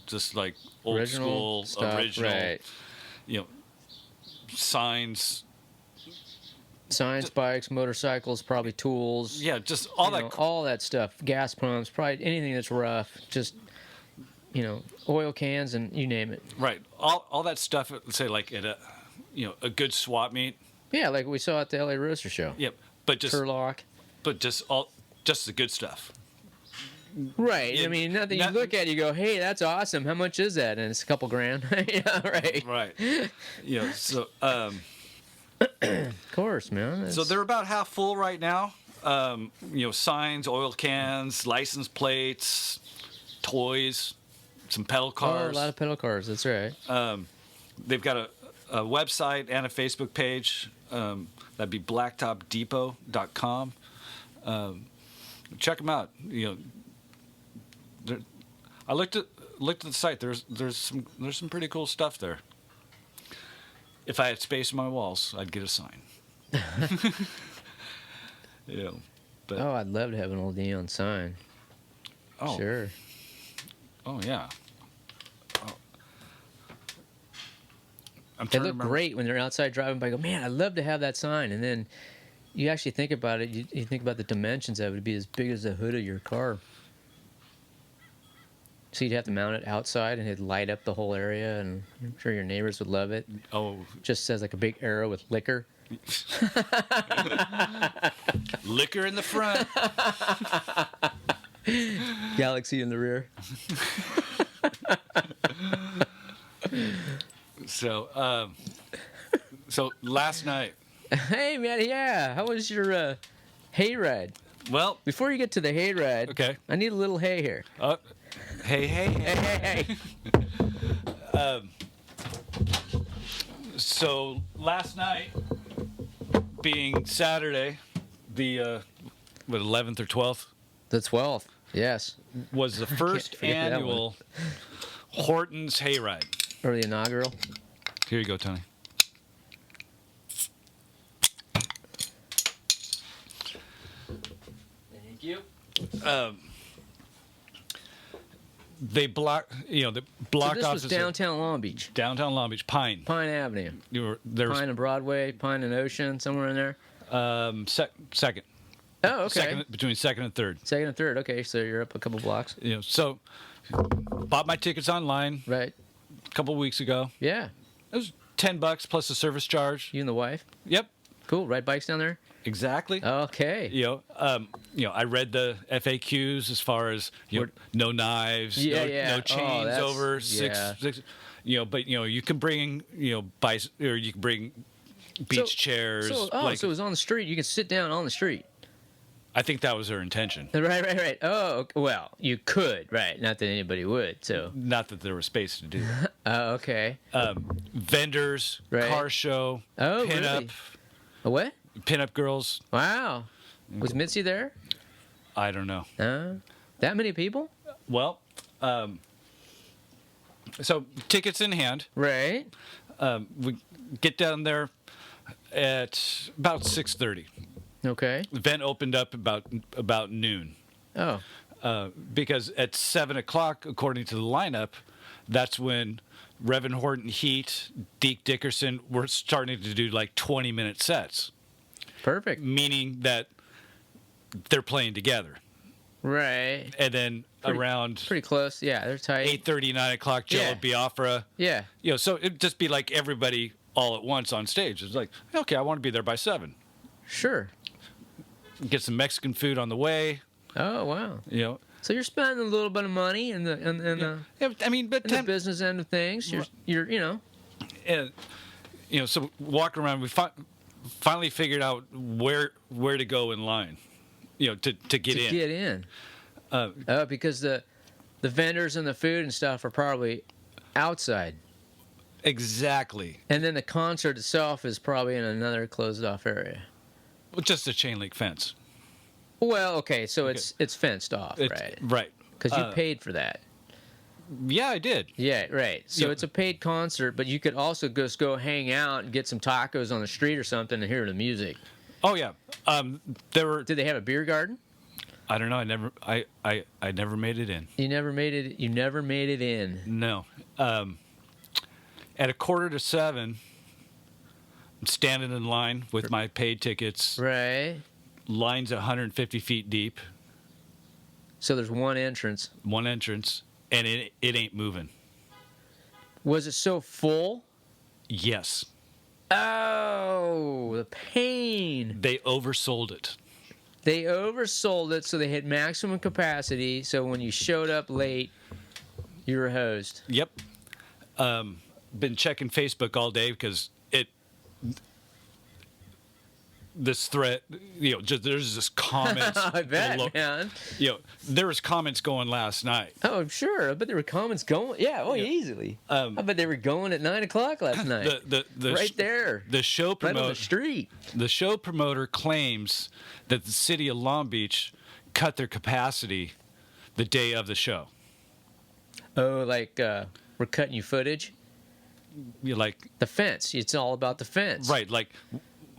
B: Just like old
A: Original
B: school,
A: stuff,
B: original.
A: right.
B: Signs.
A: Science bikes, motorcycles, probably tools.
B: Yeah, just all that.
A: All that stuff. Gas pumps, probably anything that's rough. Just, oil cans and you name it.
B: Right. All that stuff. Say like at a good swap meet.
A: Yeah, like we saw at the LA Roaster Show.
B: Yep. But just
A: Turlock.
B: just the good stuff.
A: Right.
B: Yeah,
A: I mean, nothing you look at, you go, hey, that's awesome. How much is that? And it's a couple grand. Yeah, right.
B: Right. So
A: Of course, man.
B: so they're about half full right now. Signs, oil cans, license plates, toys, some pedal
A: a
B: cars.
A: lot of pedal cars. That's right.
B: They've got a website and a Facebook page. That'd be blacktopdepot.com. Check them out. I looked at the site. There's some pretty cool stuff there. If I had space in my walls, I'd get a sign. But
A: Oh, I'd love to have an old neon sign.
B: oh,
A: Sure.
B: oh yeah. Oh. I'm
A: They
B: trying to
A: look
B: remember.
A: great when they're outside driving by. Go, man, I'd love to have that sign. And then you actually think about it. You think about the dimensions of it. It'd be as big as the hood of your car. So you'd have to mount it outside and it'd light up the whole area. And I'm sure your neighbors would love it.
B: Oh,
A: Just says like a big arrow with liquor.
B: liquor in the front.
A: Galaxie in the rear.
B: So last night.
A: Hey, man, yeah. How was your hay ride?
B: Well,
A: Before you get to the hay ride,
B: okay.
A: I need a little hay here.
B: Hey.
A: Hey.
B: So last night, being Saturday, the what, 11th or 12th,
A: The 12th. Yes.
B: was the first
A: forget that
B: annual Horton's Hayride.
A: Or the inaugural.
B: Here you go, Tony.
A: Thank you.
B: They block, the
A: So
B: block
A: this
B: off
A: was
B: the-
A: downtown Long Beach.
B: downtown Long Beach, Pine.
A: Pine Avenue.
B: There's
A: Pine and Broadway, Pine and Ocean, somewhere in there.
B: second.
A: Oh, okay.
B: Between second and third.
A: Second and third. Okay, so you're up a couple blocks.
B: So bought my tickets online
A: Right.
B: a couple weeks ago.
A: Yeah.
B: It was $10 plus a service charge.
A: You and the wife.
B: Yep,
A: Cool. Ride bikes down there.
B: exactly.
A: Okay.
B: I read the FAQs as far as no knives, no chains
A: that's-
B: over
A: yeah.
B: six. But you can bring or you can bring beach chairs.
A: So it was on the street. You can sit down on the street.
B: I think that was their intention.
A: Right. Oh, well, you could. Right. Not that anybody would. So.
B: Not that there was space to do that.
A: Oh, okay.
B: Vendors,
A: Right.
B: car show,
A: Oh,
B: pinup,
A: really? A what?
B: pinup girls.
A: Wow. Was Mitzi there?
B: I don't know.
A: That many people?
B: Well, so tickets in hand.
A: Right.
B: We get down there at about 6:30.
A: Okay.
B: The event opened up about noon.
A: Oh.
B: Because at 7 o'clock, according to the lineup, that's when Reverend Horton Heat, Deke Dickerson were starting to do like 20-minute sets,
A: Perfect.
B: meaning that they're playing together.
A: Right.
B: And then around
A: Pretty close. Yeah, they're tight.
B: 8:30, 9 o'clock, Jello
A: Yeah.
B: Biafra.
A: Yeah.
B: So it'd just be like everybody all at once on stage. It's like, okay, I want to be there by 7.
A: Sure.
B: Get some Mexican food on the way.
A: Oh, wow.
B: You
A: So you're spending a little bit of money in the
B: I mean, but
A: in the business end of things. You're
B: and so walking around, we finally figured out where to go in line, to get in.
A: get in. Because the vendors and the food and stuff are probably outside,
B: Exactly.
A: and then the concert itself is probably in another closed off area.
B: Well, just a chain link fence.
A: Well, okay, so it's fenced off, right?
B: Right.
A: Because you paid for that.
B: Yeah, I did.
A: Yeah, right. So
B: Yeah.
A: it's a paid concert, but you could also just go hang out and get some tacos on the street or something and hear the music.
B: Oh yeah. There were.
A: Did they have a beer garden?
B: I don't know. I never made it in.
A: You never made it. You never made it in.
B: No. At 6:45, I'm standing in line with my paid tickets.
A: Right.
B: Line's 150 feet deep.
A: So there's one entrance.
B: One entrance, and it ain't moving.
A: Was it so full?
B: Yes.
A: Oh, the pain.
B: They oversold it.
A: They oversold it, so they had maximum capacity. So when you showed up late, you were hosed.
B: Yep. Been checking Facebook all day because this threat, there's this comments.
A: I bet, man.
B: There was comments going last night.
A: Oh, I'm sure. I bet there were comments going. Yeah, easily. I bet they were going at 9 o'clock last night. Right there.
B: The show
A: Right on
B: promoter.
A: the street.
B: The show promoter claims that the city of Long Beach cut their capacity the day of the show.
A: Oh, like we're cutting you footage? The fence. It's all about the fence.
B: Right. Like,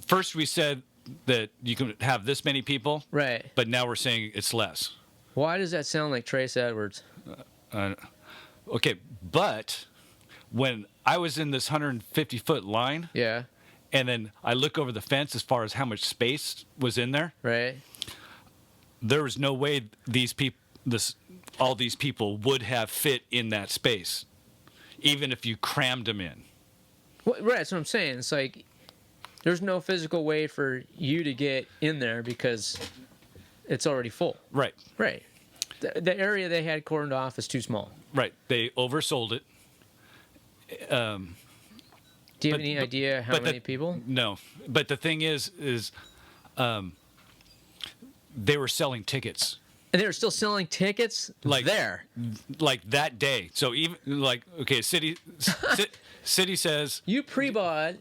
B: first we said that you can have this many people.
A: Right.
B: But now we're saying it's less.
A: Why does that sound like Trace Edwards?
B: Okay, but when I was in this 150-foot line,
A: Yeah.
B: and then I look over the fence as far as how much space was in there,
A: Right.
B: there was no way all these people would have fit in that space, even if you crammed them in.
A: Well, right. That's what I'm saying. It's like there's no physical way for you to get in there because it's already full.
B: Right.
A: Right. The area they had cordoned off is too small.
B: Right. They oversold it.
A: Do you have any idea how many people?
B: No. But the thing is they were selling tickets.
A: And they were still selling tickets there.
B: Like that day. So even okay, city says
A: You pre-bought,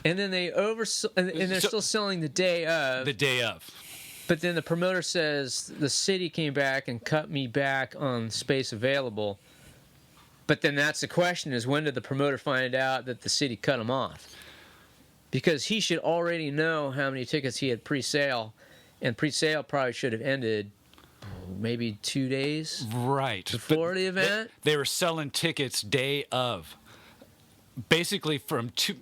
A: and then they and they're still selling the day of.
B: the day of.
A: But then the promoter says the city came back and cut me back on space available. But then that's the question: is when did the promoter find out that the city cut him off? Because he should already know how many tickets he had pre-sale, and pre-sale probably should have ended maybe 2 days
B: right
A: before the event.
B: They were selling tickets day of, basically from two.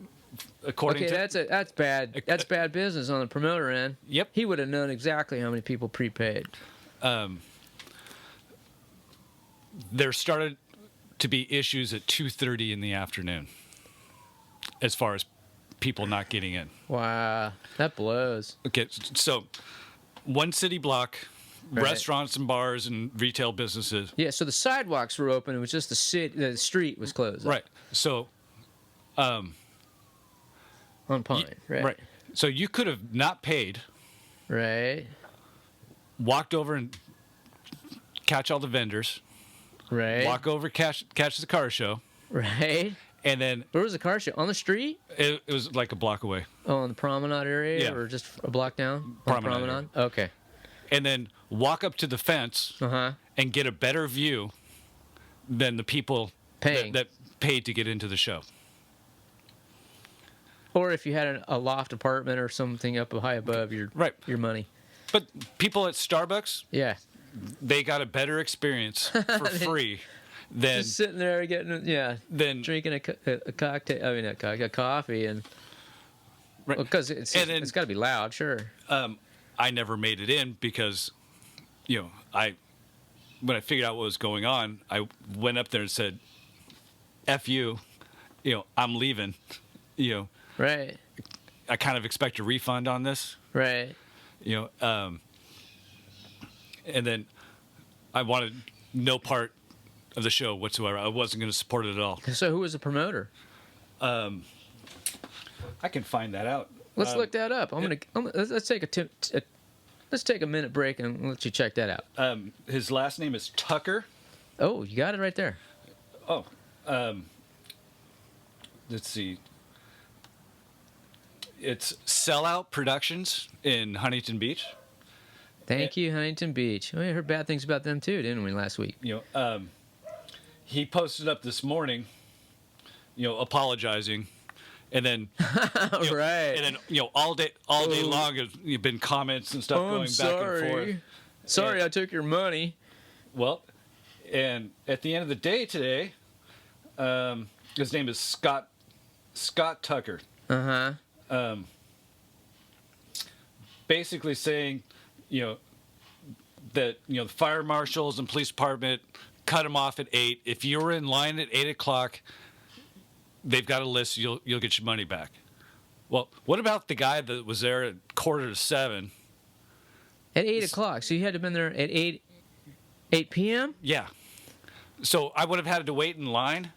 B: According
A: Okay,
B: to
A: that's bad. That's bad business on the promoter end.
B: Yep.
A: He would have known exactly how many people prepaid.
B: There started to be issues at 2:30 in the afternoon, as far as people not getting in.
A: Wow, that blows.
B: Okay, so one city block,
A: Right.
B: restaurants and bars and retail businesses.
A: Yeah, so the sidewalks were open. It was just the street was closed.
B: Right. So,
A: On Pine. Right.
B: So you could have not paid,
A: Right.
B: walked over and catch all the vendors,
A: Right.
B: walk over, catch the car show,
A: Right.
B: and then
A: Where was the car show? On the street?
B: it was like a block away.
A: Oh, on the promenade area,
B: Yeah.
A: or just a block down?
B: Promenade
A: On the promenade. Okay.
B: And then walk up to the fence
A: Uh-huh.
B: and get a better view than the people
A: Paying.
B: that paid to get into the show.
A: Or if you had a loft apartment or something up high above
B: Right.
A: your money.
B: But people at Starbucks,
A: Yeah.
B: they got a better experience for free than
A: Just sitting there getting,
B: than
A: drinking a cocktail, I mean, a coffee, and
B: right.
A: because it's
B: And then-
A: it's got to be loud, sure.
B: I never made it in because, when I figured out what was going on, I went up there and said, "F you, I'm leaving."
A: Right,
B: I kind of expect a refund on this,
A: right.
B: and then I wanted no part of the show whatsoever. I wasn't going to support it at all.
A: So who was the promoter?
B: I can find that out.
A: Let's look that up. Let's take a minute break and let you check that out.
B: His last name is Tucker.
A: Oh, you got it right there.
B: Oh, let's see. It's Sellout Productions in Huntington Beach.
A: Thank you, Huntington Beach. We heard bad things about them too, didn't we, last week?
B: He posted up this morning, apologizing, and then
A: Right.
B: and then all day long has been comments and stuff
A: Oh,
B: going
A: I'm
B: back and forth.
A: Sorry,
B: And-
A: I took your money.
B: Well, and at the end of the day today, his name is Scott Tucker.
A: Uh-huh.
B: Basically saying, that the fire marshals and police department cut him off at 8. If you were in line at 8 o'clock, they've got a list. You'll get your money back. Well, what about the guy that was there at 6:45?
A: At 8 o'clock. So you had to have been there at 8 p.m.?
B: Yeah. So I would have had to wait in line.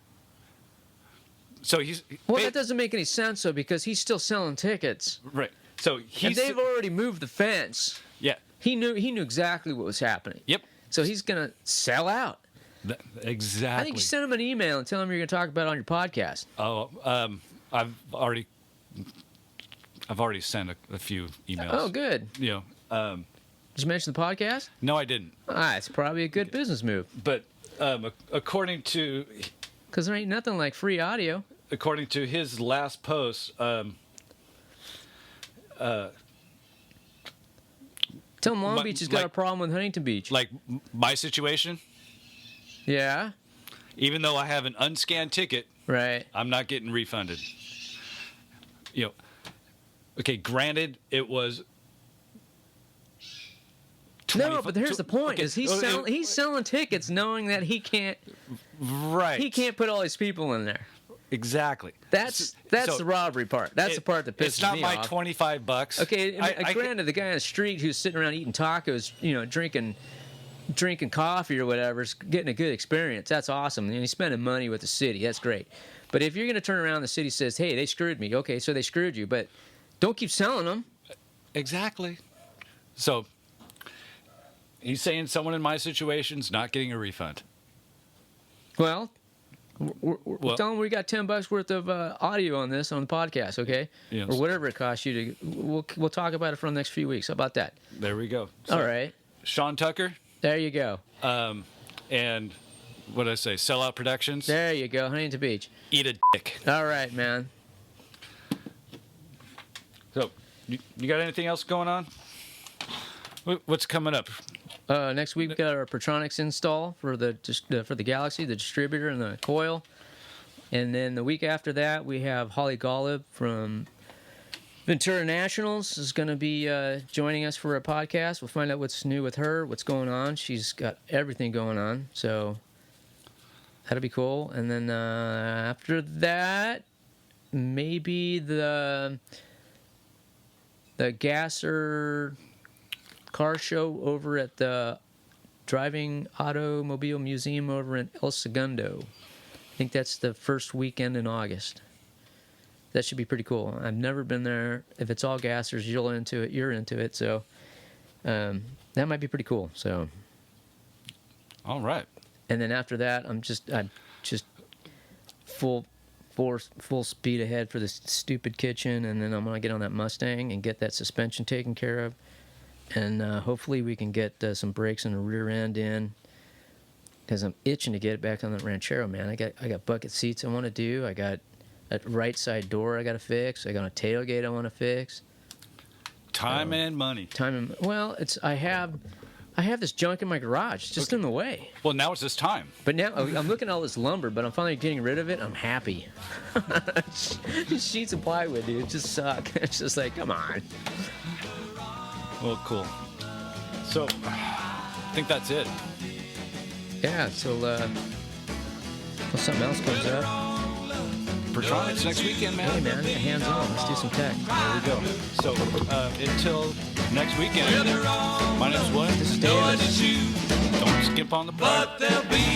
B: So
A: Well, that doesn't make any sense, though, because he's still selling tickets.
B: right. So
A: And
B: he's
A: they've already moved the fence.
B: yeah.
A: He knew exactly what was happening.
B: Yep.
A: So he's going to sell out.
B: Exactly.
A: I think you send him an email and tell him you're going to talk about it on your podcast.
B: Oh, I've already sent a few emails.
A: Oh, good.
B: Did you
A: mention the podcast?
B: no, I didn't.
A: It's probably a good business move
B: But according to
A: because there ain't nothing like free audio.
B: his last post,
A: Tell him Long
B: My-
A: Beach has got
B: like-
A: a problem with Huntington Beach.
B: like my situation,
A: Yeah,
B: even though I have an unscanned ticket,
A: right.
B: I'm not getting refunded. Okay, granted, it was.
A: No, but here's the point:
B: okay,
A: is he's selling tickets knowing that he can't put all these people in there.
B: Exactly.
A: That's
B: So-
A: the robbery part. That's the part that pisses
B: It's not
A: me
B: my
A: off.
B: $25.
A: Okay, granted, the guy on the street who's sitting around eating tacos, drinking coffee or whatever, is getting a good experience. That's awesome, and he's spending money with the city. That's great. But if you're going to turn around, and the city says, "Hey, they screwed me." Okay, so they screwed you, but don't keep selling them.
B: Exactly. So he's saying someone in my situation's not getting a refund.
A: Well, We're telling them we got $10 worth of audio on this on the podcast, okay?
B: Yes.
A: Or whatever it costs you to. We'll talk about it for the next few weeks. How about that?
B: There we go. So,
A: All right.
B: Sean Tucker,
A: There you go.
B: and what did I say? Sellout Productions.
A: There you go. Huntington Beach.
B: Eat a dick.
A: All right, man.
B: So, you got anything else going on? What's coming up?
A: Next week we got our Pertronics install for the Galaxie, the distributor and the coil, and then the week after that we have Holly Golub from Ventura Nationals is going to be joining us for a podcast. We'll find out what's new with her, what's going on. She's got everything going on, so that'll be cool. And then after that, maybe the Gasser car show over at the Driving Automobile Museum over in El Segundo. I think that's the first weekend in August. That should be pretty cool. I've never been there. If it's all gassers, you're into it. So that might be pretty cool. So,
B: All right.
A: and then after that, I'm just full speed ahead for this stupid kitchen, and then I'm gonna get on that Mustang and get that suspension taken care of, and hopefully we can get some brakes and a rear end in, because I'm itching to get it back on the Ranchero, man. I got bucket seats I want to do. I got a right side door I got to fix. I got a tailgate I want to fix.
B: Time and money.
A: Well, I have this junk in my garage. It's just in the way.
B: Well, now it's this time.
A: But now I'm looking at all this lumber, but I'm finally getting rid of it. I'm happy. These sheets of plywood, dude, just suck. It's just like, come on.
B: Well, cool. So, I think that's it.
A: Yeah, so well, something else comes up.
B: Pertronics next weekend, man.
A: Hey, man, hands on. Let's do some tech.
B: There we go. So, until next weekend, my name's William.
A: This is David.
B: Don't skip on the plug.
D: But there'll be